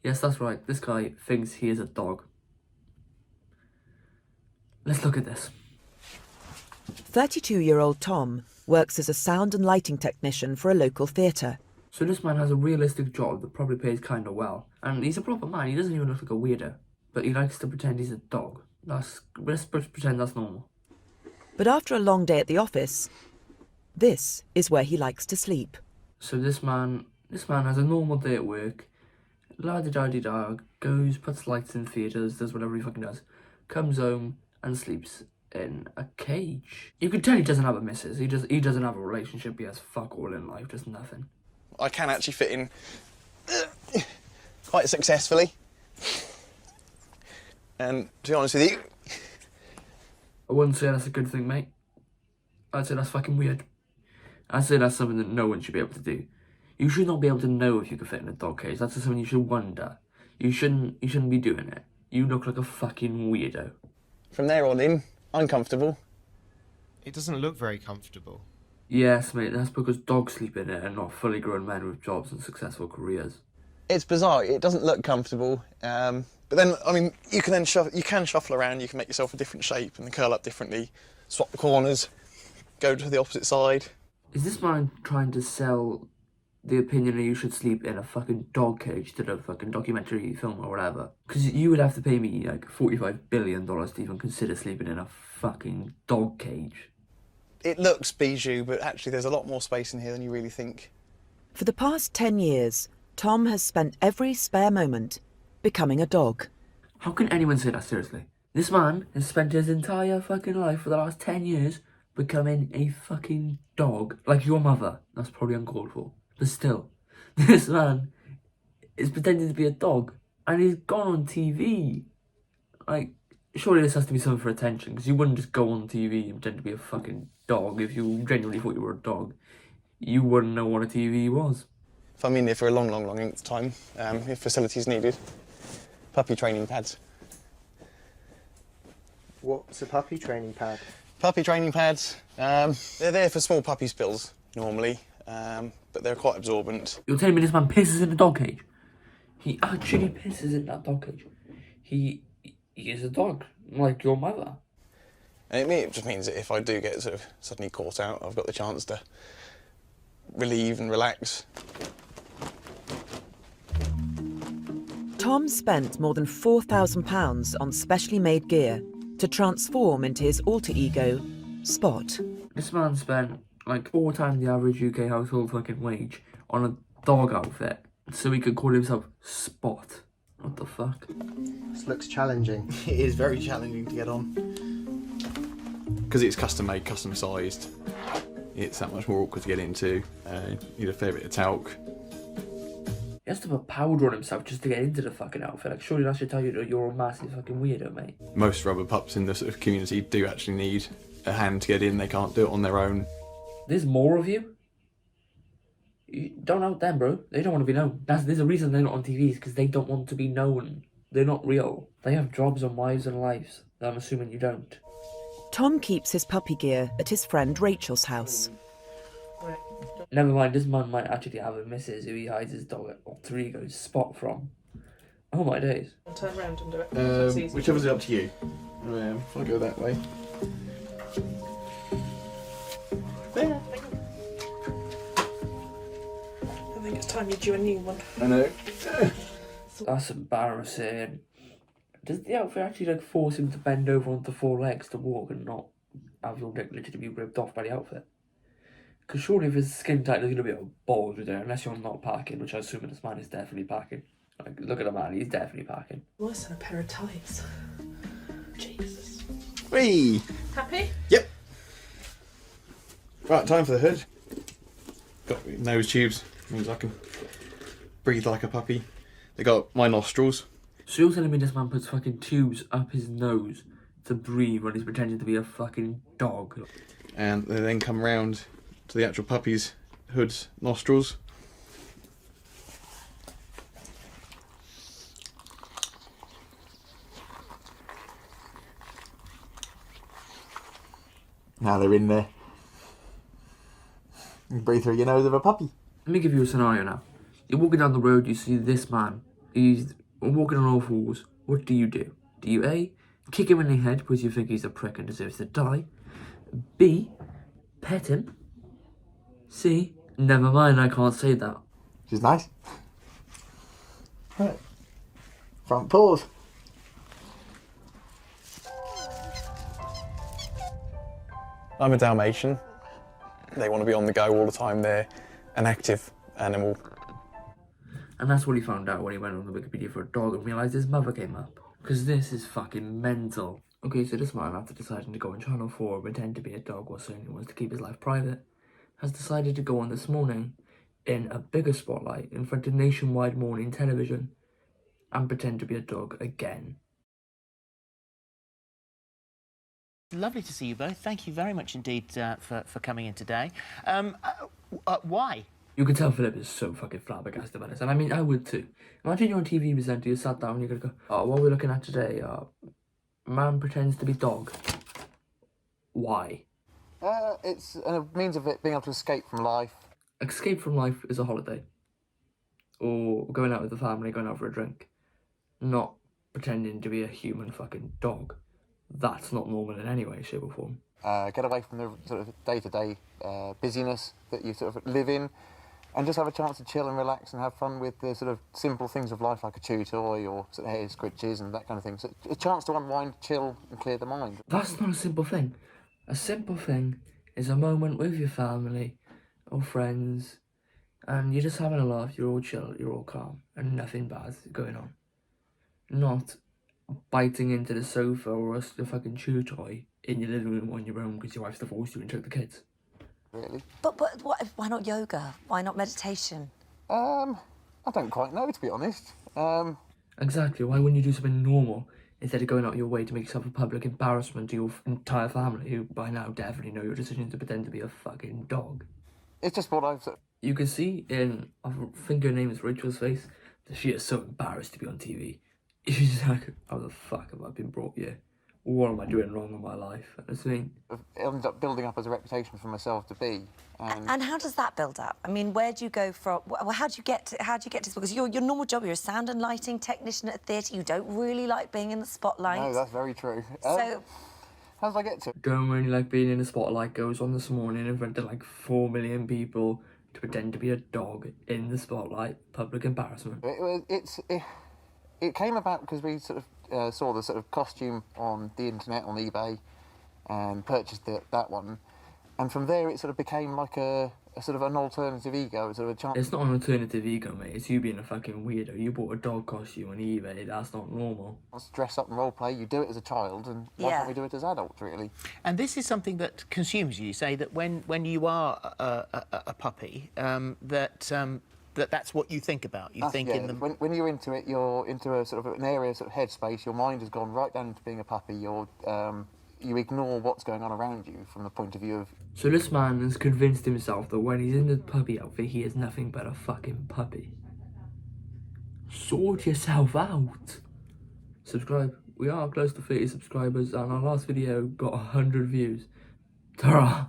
Yes, that's right. This guy thinks he is a dog. Let's look at this. 32-year-old Tom works as a sound and lighting technician for a local theatre. So this man has a realistic job that probably pays kind of well. And he's a proper man. He doesn't even look like a weirdo. But he likes to pretend he's a dog. Let's pretend that's normal. But after a long day at the office, this is where he likes to sleep. So this man has a normal day at work. La-di-da-di-da, goes, puts lights in theatres, does whatever he fucking does. Comes home and sleeps in a cage. You can tell he doesn't have a missus. He doesn't have a relationship. He has fuck all in life, just nothing. I can actually fit in quite successfully. And to be honest with you, I wouldn't say that's a good thing, mate. I'd say that's fucking weird. I'd say that's something that no one should be able to do. You should not be able to know if you can fit in a dog cage. That's something you should wonder. You shouldn't be doing it. You look like a fucking weirdo. from there on in, I'm comfortable. It doesn't look very comfortable. Yes, mate, that's because dogs sleep in it and not fully grown men with jobs and successful careers. It's bizarre. It doesn't look comfortable. But then, I mean, you can shuffle around. You can make yourself a different shape and curl up differently, swap the corners, go to the opposite side. Is this man trying to sell the opinion that you should sleep in a fucking dog cage to the fucking documentary film or whatever? Because you would have to pay me like $45 billion to even consider sleeping in a fucking dog cage. It looks bijou, but actually there's a lot more space in here than you really think. For the past 10 years, Tom has spent every spare moment becoming a dog. How can anyone say that seriously? This man has spent his entire fucking life for the last 10 years becoming a fucking dog. Like your mother. That's probably uncalled for. But still, this man is pretending to be a dog and he's gone on TV. Like, surely this has to be something for attention, because you wouldn't just go on TV and pretend to be a fucking dog if you genuinely thought you were a dog. You wouldn't know what a TV was. If I'm in here for a long length of time, if facilities needed. Puppy training pads. What's a puppy training pad? Puppy training pads, they're there for small puppy spills, normally, but they're quite absorbent. You're telling me this man pisses in a dog cage? He actually pisses in that dog cage. He is a dog, like your mother. And it just means that if I do get sort of suddenly caught out, I've got the chance to relieve and relax. Tom spent more than £4,000 on specially made gear to transform into his alter ego, Spot. This man spent like 4 times the average UK household fucking wage on a dog outfit so he could call himself Spot. What the fuck? This looks challenging. It is very challenging to get on. Because it's custom made, custom sized, it's that much more awkward to get into. You need a fair bit of talc. He has to put powder on himself just to get into the fucking outfit. Like, surely that should tell you that you're a massive fucking weirdo, mate. Most rubber pups in the sort of community do actually need a hand to get in. They can't do it on their own. There's more of you? You don't out them, bro. They don't want to be known. There's a reason they're not on TV, because they don't want to be known. They're not real. They have jobs and wives and lives that I'm assuming you don't. Tom keeps his puppy gear at his friend Rachel's house. Never mind, this man might actually have a missus who he hides his dog at alter ego Spot from. Oh my days. I'll turn around and do it. It's easy. Whichever's up to you. If I go that way. I think it's time you do a new one. I know. That's embarrassing. Does the outfit actually like force him to bend over onto 4 legs to walk and not have your dick literally be ripped off by the outfit? Because surely if it's skin tight, there's going to be a bulge there, unless you're not packing, which I assume this man is definitely packing. Like, look at the man, he's definitely packing. Worse than a pair of tights. Jesus. Whee! Happy? Yep. Right, time for the hood. Got nose tubes, means I can breathe like a puppy. They got my nostrils. So you're telling me this man puts fucking tubes up his nose to breathe when he's pretending to be a fucking dog? And they then come round to the actual puppy's hood's nostrils. Now they're in there. You breathe through your nose of a puppy. Let me give you a scenario now. You're walking down the road, you see this man. He's walking on all fours. What do? Do you A, kick him in the head because you think he's a prick and deserves to die? B, pet him? C, never mind, I can't say that. She's nice. Right. Front paws. I'm a Dalmatian. They want to be on the go all the time. They're an active animal. And that's what he found out when he went on the Wikipedia for a dog and realised his mother came up. Because this is fucking mental. Okay, so this man, after deciding to go on Channel 4 and pretend to be a dog while saying he wants to keep his life private, has decided to go on this morning in a bigger spotlight in front of nationwide morning television and pretend to be a dog again. Lovely to see you both. Thank you very much indeed for coming in today. Why? You can tell Philip is so fucking flabbergasted about this, and I mean, I would too. Imagine you're on TV presenter, you sat down and you're gonna go, oh, what we're looking at today, man pretends to be dog. Why? It's a means of it being able to escape from life. Escape from life is a holiday. Or going out with the family, going out for a drink. Not pretending to be a human fucking dog. That's not normal in any way, shape or form. Get away from the sort of day-to-day busyness that you sort of live in, and just have a chance to chill and relax and have fun with the sort of simple things of life, like a chew toy or sort of hair scritches and that kind of thing. So a chance to unwind, chill and clear the mind. That's not a simple thing. A simple thing is a moment with your family or friends and you're just having a laugh, you're all chill, you're all calm and nothing bad's going on. Not biting into the sofa or a fucking chew toy in your living room on your own because your wife's divorced you and took the kids. Really? But why not yoga? Why not meditation? I don't quite know, to be honest. Exactly, why wouldn't you do something normal instead of going out your way to make yourself a public embarrassment to your entire family who by now definitely know your decision to pretend to be a fucking dog? It's just what I've sort of... You can see in, I think her name is Rachel's face, that she is so embarrassed to be on TV. She's like, how the fuck have I been brought here? What am I doing wrong in my life? I mean, ended up building up as a reputation for myself to be. And how does that build up? I mean, where do you go from? Well, how do you get to this? Because your normal job, you're a sound and lighting technician at a theatre. You don't really like being in the spotlight. No, that's very true. So, how did I get to it? don't really like being in the spotlight. Goes on this morning in front of like 4 million people to pretend to be a dog in the spotlight. Public embarrassment. It came about because we sort of saw the sort of costume on the internet, on eBay, and purchased that one. And from there, it sort of became like a sort of an alternative ego, sort of a chance. It's not an alternative ego, mate. It's you being a fucking weirdo. You bought a dog costume on eBay. That's not normal. Let's dress up and role play. You do it as a child, and why can't we do it as adults, really? And this is something that consumes you. You say that when you are a puppy, that's what you think about. You think in the... When you're into it, you're into a sort of an area, sort of headspace. Your mind has gone right down into being a puppy. You ignore what's going on around you from the point of view of... So this man has convinced himself that when he's in the puppy outfit, he is nothing but a fucking puppy. Sort yourself out. Subscribe. We are close to 30 subscribers and our last video got 100 views. Ta-ra!